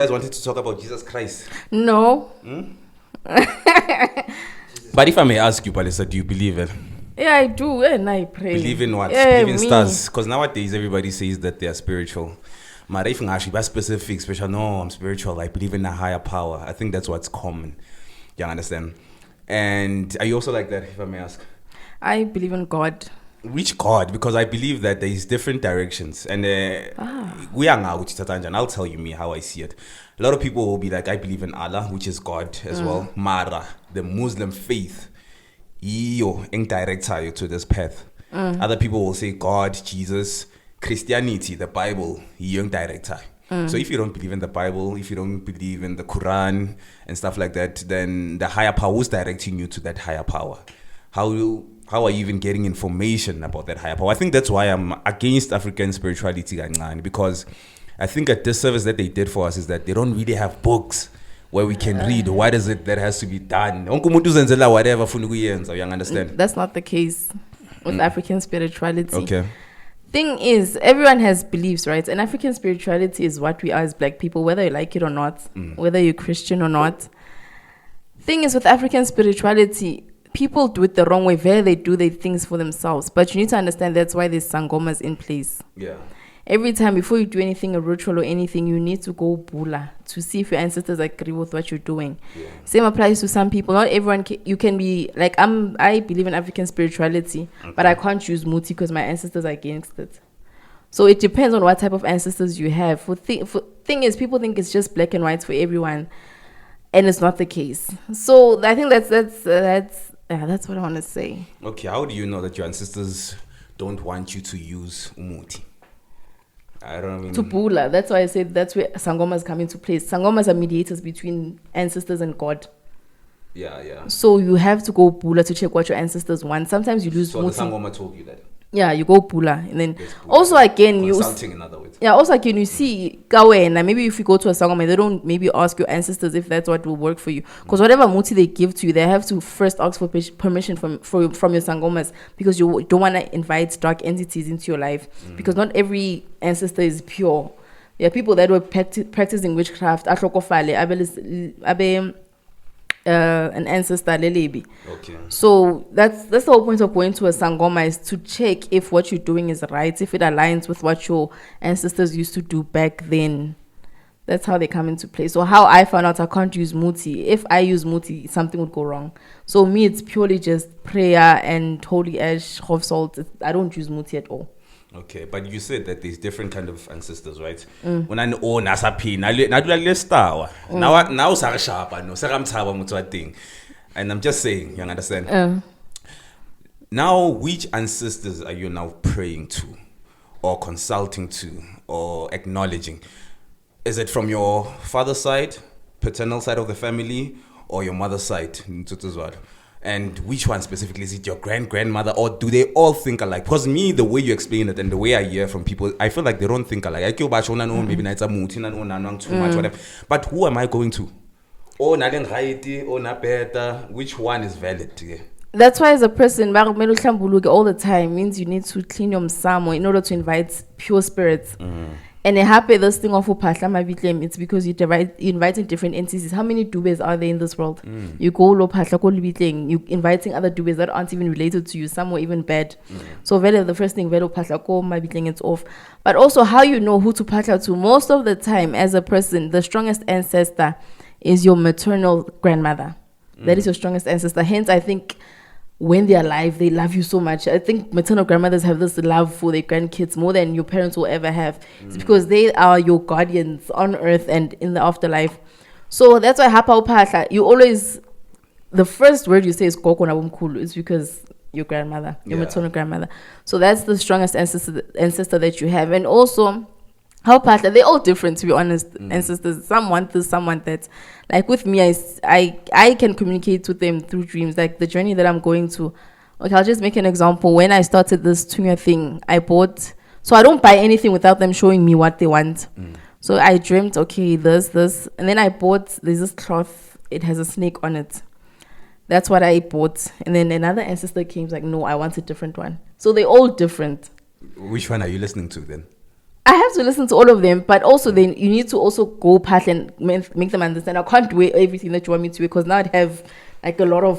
guys wanted to talk about Jesus Christ. No. But if I may ask you, Palisa, do you believe it? Yeah, I do, and I pray. Believe in what? Yeah, Believe in me. stars? Because nowadays everybody says that they are spiritual. But if actually be specific, special, no, I'm spiritual. I believe in a higher power. I think that's what's common. You understand? And are you also like that, if I may ask? I believe in God. Which God? Because I believe that there is different directions, and we are now with Tatanja, and I'll tell you me how I see it. A lot of people will be like, I believe in Allah, which is God as well. Mara, the Muslim faith, iyo direct you to this path. Other people will say God, Jesus, Christianity, the Bible, iyo direct. So if you don't believe in the Bible, if you don't believe in the Quran and stuff like that, then the higher power is directing you to that higher power. How are you even getting information about that higher power? I think that's why I'm against African spirituality, because I think a disservice that they did for us is that they don't really have books where we can read what is it that has to be done. Whatever, you understand? That's not the case with African spirituality. Okay. Thing is, everyone has beliefs, right? And African spirituality is what we are as black people, whether you like it or not, whether you're Christian or not. Thing is, with African spirituality, people do it the wrong way. They do their things for themselves. But you need to understand that's why there's Sangomas in place. Yeah. Every time before you do anything, a ritual or anything, you need to go bula to see if your ancestors agree with what you're doing. Yeah. Same applies to some people. Not everyone you can be like I believe in African spirituality, but I can't use muti because my ancestors are against it. So it depends on what type of ancestors you have. Thing is, people think it's just black and white for everyone, and it's not the case. So I think that's what I want to say. Okay, how do you know that your ancestors don't want you to use umuti? I don't mean... To bula. That's why I said that's where Sangomas come into place. Sangomas are mediators between ancestors and God. Yeah. So you have to go bula to check what your ancestors want. Sometimes you lose. So the Sangoma told you that. Yeah, you go bula, and then also again consulting in other words. Yeah, also again you see Kawena. Maybe if you go to a Sangoma, they don't maybe ask your ancestors if that's what will work for you. Because whatever muti they give to you, they have to first ask for permission from your Sangomas, because you don't want to invite dark entities into your life. Because not every ancestor is pure. There are people that were practicing witchcraft. An ancestor lelebi. Okay. So that's the whole point of going to a Sangoma, is to check if what you're doing is right, if it aligns with what your ancestors used to do back then. That's how they come into play. So how I found out I can't use muti. If I use muti, something would go wrong. So me, it's purely just prayer and holy ash, of salt. I don't use muti at all. Okay, but you said that there's different kind of ancestors, right? Mm. And I'm just saying, you understand? Now, which ancestors are you now praying to, or consulting to, or acknowledging? Is it from your father's side, paternal side of the family, or your mother's side? And which one specifically? Is it your grandmother, or do they all think alike? Because me, the way you explain it and the way I hear from people, I feel like they don't think alike. Maybe it's a muti, too much, whatever. But who am I going to? Which one is valid? That's why as a person, all the time means you need to clean your msamo in order to invite pure spirits. And a happy this thing of it's because you're inviting different entities. How many dubes are there in this world? You go you inviting other dubes that aren't even related to you, some were even bad. So the first thing it's off. But also how you know who to patla to. Most of the time as a person, the strongest ancestor is your maternal grandmother. That is your strongest ancestor. Hence I think when they're alive, they love you so much. I think maternal grandmothers have this love for their grandkids more than your parents will ever have. It's because they are your guardians on earth and in the afterlife. So that's why Hapa Upatla, you always, the first word you say is Koko Nabumkulu, is because your grandmother, your maternal grandmother. So that's the strongest ancestor that you have. And also, how Patla, they're all different, to be honest, ancestors. Some want this, some want that. Like with me, I can communicate with them through dreams. Like the journey that I'm going to. Okay, I'll just make an example. When I started this Tunya thing, I bought. So I don't buy anything without them showing me what they want. So I dreamt, okay, this. And then I bought, there's this cloth. It has a snake on it. That's what I bought. And then another ancestor came, like, no, I want a different one. So they're all different. Which one are you listening to then? I have to listen to all of them, but also then you need to also go past and make them understand. I can't do everything that you want me to because now I have like a lot of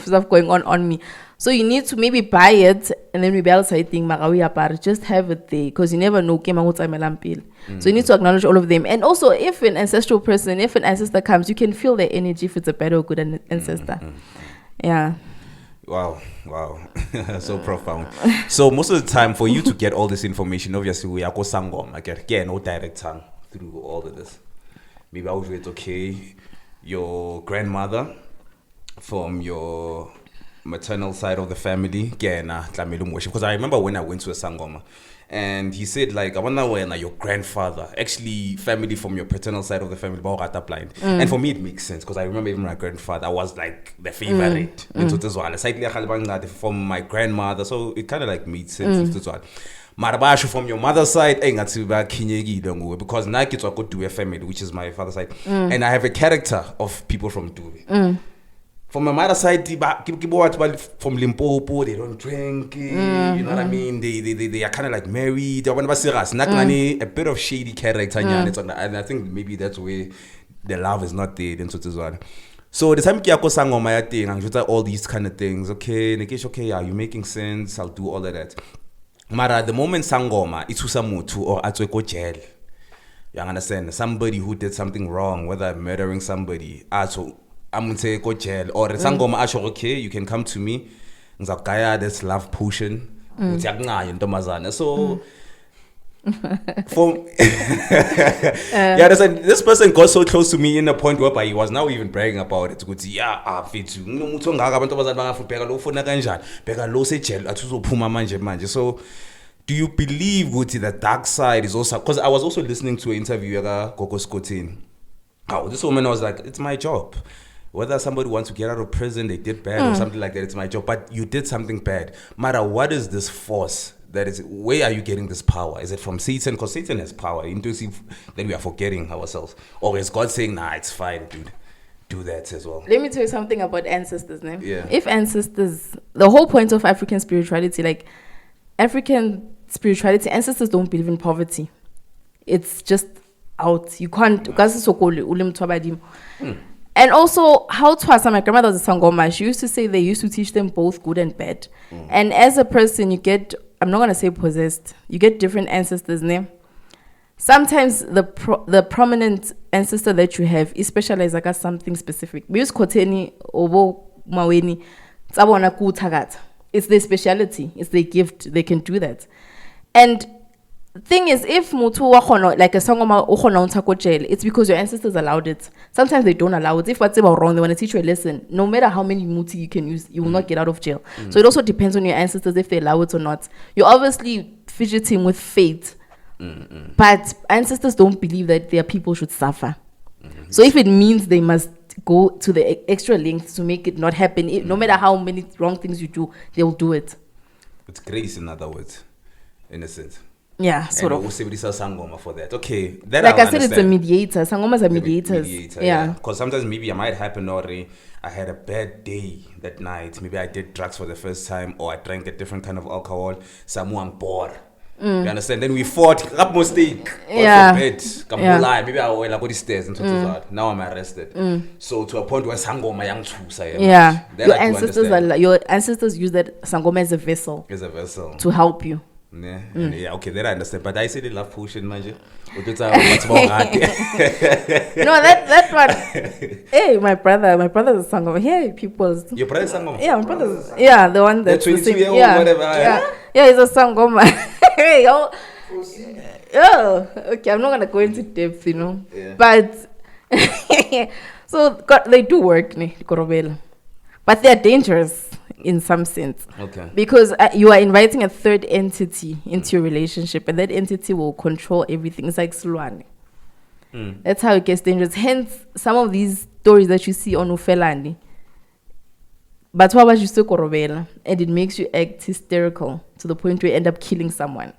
stuff going on me. So you need to maybe buy it and then maybe else I think just have it there because you never know. So you need to acknowledge all of them. And also if an ancestral person, if an ancestor comes, you can feel their energy if it's a bad or good ancestor. Yeah. Wow. So profound. So most of the time for you to get all this information, obviously we are go Sangoma. Get no direct tongue through all of this. Maybe I would wait, okay, your grandmother from your maternal side of the family, because I remember when I went to a Sangoma and he said like I wonder when your grandfather actually family from your paternal side of the family blind. And for me it makes sense because I remember even my grandfather was like the favorite from my grandmother, so it kind of like made sense. Marabashu from your mother's side because now kids are good to a family which is my father's side, and I have a character of people from Dube. From my mother's side, from Limpopo, they don't drink. You know what I mean? They are kind of like married. A bit of shady character, and I think maybe that's where the love is not there. So the time Kiako Sangoma thing, and all these kind of things. Okay, Nikish, okay, yeah, you're making sense. I'll do all of that. Mara, the moment Sangoma, it's Usamutu or Atweko jail. You understand? Somebody who did something wrong, whether murdering somebody, I'm going to say go jail or Sangoma asho, okay, you can come to me. Ngizakaya this love potion. So for this person got so close to me in a point whereby he was now even bragging about it. So do you believe the dark side is also, because I was also listening to an interview Gogo Scotin. This woman was like, it's my job. Whether somebody wants to get out of prison, they did bad or something like that, it's my job. But you did something bad. Mara, what is this force? Where are you getting this power? Is it from Satan? Because Satan has power. Inclusive, then we are forgetting ourselves. Or is God saying, nah, it's fine, dude. Do that as well. Let me tell you something about ancestors, name. Yeah. If ancestors, the whole point of African spirituality, ancestors don't believe in poverty. It's just out. You can't. And also, how Twasa, my grandmother was a Sangoma, she used to say they used to teach them both good and bad. And as a person, you get, I'm not going to say possessed, you get different ancestors' name. Sometimes the prominent ancestor that you have is specialized like something specific. It's their speciality, it's their gift, they can do that. And thing is, if mutu like a Sangoma jail, it's because your ancestors allowed it. Sometimes they don't allow it. If what's wrong, they want to teach you a lesson. No matter how many muti you can use, you will not get out of jail. So it also depends on your ancestors if they allow it or not. You're obviously fidgeting with fate, but ancestors don't believe that their people should suffer. So if it means they must go to the extra lengths to make it not happen, no matter how many wrong things you do, they will do it. It's grace, in other words, in a sense. Yeah, sort of. Sangoma for that. Okay, that like I said, it's a mediator. Sangomas are mediators. Yeah. Because sometimes maybe it might happen already. I had a bad day that night. Maybe I did drugs for the first time, or I drank a different kind of alcohol. Someone bore. You understand? Then we fought. Up mistake. Yeah. Maybe I went like the stairs and now I'm arrested. So to a point where Sangoma young choose. Yeah. Your ancestors use that Sangoma as a vessel. As a vessel. To help you. Yeah, okay, that I understand. But I say the love potion, manje. What's more hard? No, that one. Hey, my brother's a Sangoma. Hey, people's. Your brother's Sangoma? Yeah, my brother's. Yeah, the one that's the 22-year-old, whatever. Yeah, he's a Sangoma. Hey, okay, I'm not gonna go into depth, Yeah. But so they do work, Korobela, but they're dangerous. In some sense, okay, because you are inviting a third entity into your relationship, and that entity will control everything. It's like Slwane. That's how it gets dangerous. Hence, some of these stories that you see on Ufelani, but what was you still korobela, and it makes you act hysterical to the point where you end up killing someone.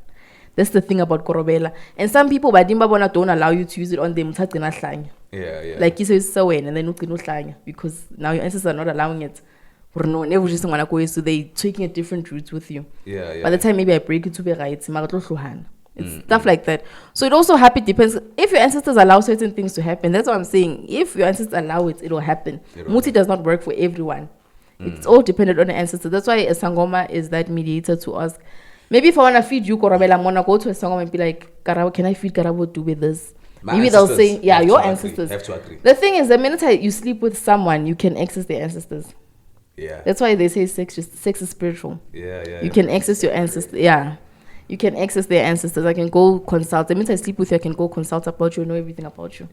That's the thing about korobela. And some people, badimba don't allow you to use it on them. Yeah. Like you say, so and then because now your ancestors are not allowing it. So they taking a different route with you. Yeah. By the time maybe I break it to be right, It's stuff like that. So it also depends. If your ancestors allow certain things to happen, that's what I'm saying. If your ancestors allow it, it'll happen. Muti does not work for everyone. It's all dependent on the ancestors. That's why a Sangoma is that mediator to ask. Maybe if I want to feed you Korabela, I'm going to go to a Sangoma and be like, Karabo, can I feed Karabo do with this? Maybe they'll say, yeah, your ancestors. Have to agree. The thing is, the minute you sleep with someone, you can access their ancestors. Yeah. That's why they say sex is spiritual. Yeah. You can access your ancestors. Yeah. You can access their ancestors. I can go consult. The minute I sleep with you, I can go consult about you, know everything about you.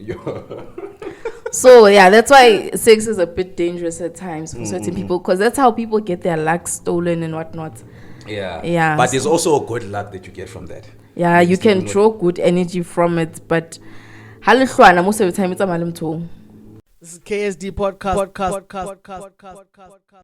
So, yeah, that's why sex is a bit dangerous at times for certain people, because that's how people get their luck stolen and whatnot. Yeah. But there's also a good luck that you get from that. Yeah, you can draw good energy from it, but most of the time it's a malim too. This is KSD podcast.